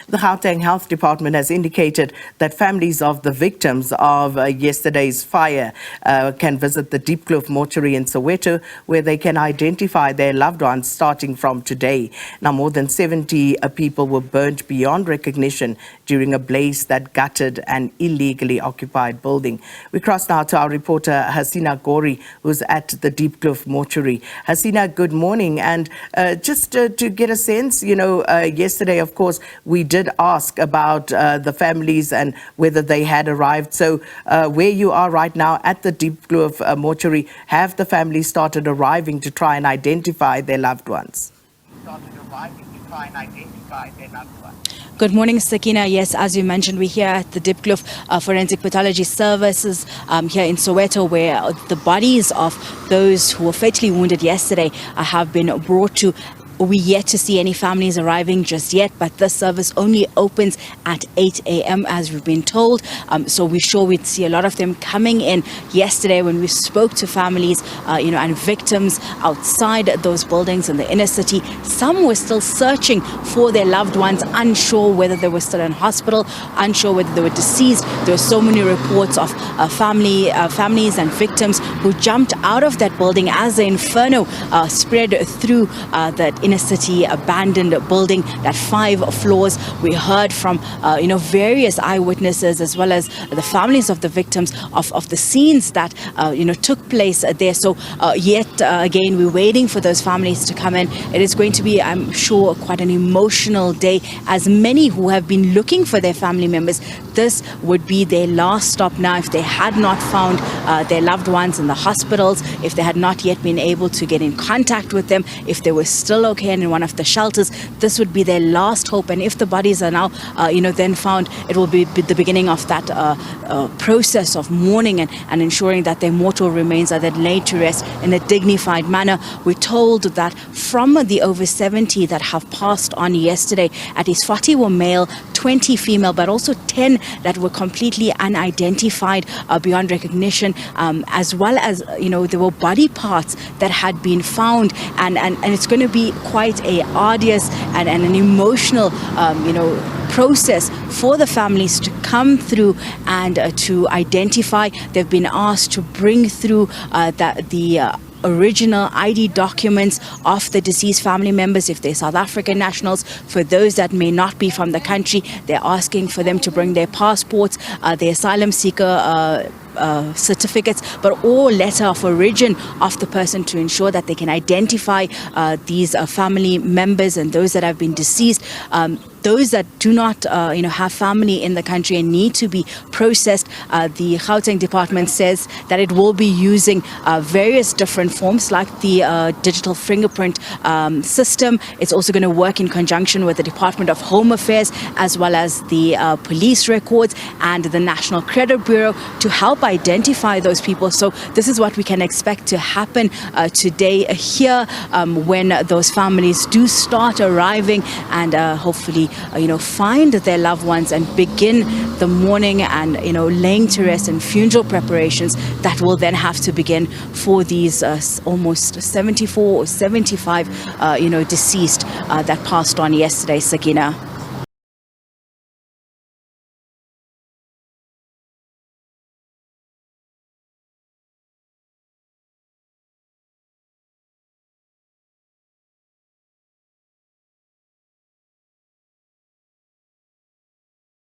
The Gauteng Health Department has indicated that families of the victims of yesterday's fire can visit the Diepkloof mortuary in Soweto, where they can identify their loved ones starting from today. Now, more than 70 people were burnt beyond recognition during a blaze that gutted an illegally occupied building. We cross now to our reporter Hasina Gori, who's at the Diepkloof mortuary. Hasina, good morning. And just to get a sense, yesterday, of course, we did ask about the families and whether they had arrived. So where you are right now at the Diepkloof mortuary, have the families started arriving to try and identify their loved ones? Good morning, Sakina. Yes, as you mentioned, we're here at the Diepkloof Forensic Pathology Services here in Soweto, where the bodies of those who were fatally wounded yesterday have been brought to. We're yet to see any families arriving just yet, but this service only opens at 8 a.m. as we've been told. So we're sure we'd see a lot of them coming in. Yesterday when we spoke to families, and victims outside those buildings in the inner city, some were still searching for their loved ones, unsure whether they were still in hospital, unsure whether they were deceased. There were so many reports of families and victims who jumped out of that building as the inferno spread through that inner city abandoned building, that 5 floors. We heard from various eyewitnesses as well as the families of the victims of the scenes that took place there. So yet again, we're waiting for those families to come in. It is going to be, I'm sure, quite an emotional day, as many who have been looking for their family members, this would be their last stop now. If they had not found their loved ones in the hospitals, if they had not yet been able to get in contact with them, if they were still okay and in one of the shelters, this would be their last hope. And if the bodies are now then found, it will be the beginning of that process of mourning and ensuring that their mortal remains are then laid to rest in a dignified manner. We're told that from the over 70 that have passed on yesterday, at least 40 were male, 20 female, but also 10 that were completely unidentified beyond recognition, as well as there were body parts that had been found, and it's going to be quite a arduous and an emotional process for the families to come through and to identify. They've been asked to bring through the original ID documents of the deceased family members if they're South African nationals. For those that may not be from the country, they're asking for them to bring their passports, their asylum seeker certificates, but all letter of origin of the person to ensure that they can identify these family members and those that have been deceased. Those that do not have family in the country and need to be processed, the Gauteng Department says that it will be using various different forms like the digital fingerprint system. It's also going to work in conjunction with the Department of Home Affairs as well as the police records and the National Credit Bureau to help identify those people. So this is what we can expect to happen today here when those families do start arriving and hopefully find their loved ones and begin the mourning and laying to rest and funeral preparations that will then have to begin for these almost 74 or 75 deceased that passed on yesterday, Sakina.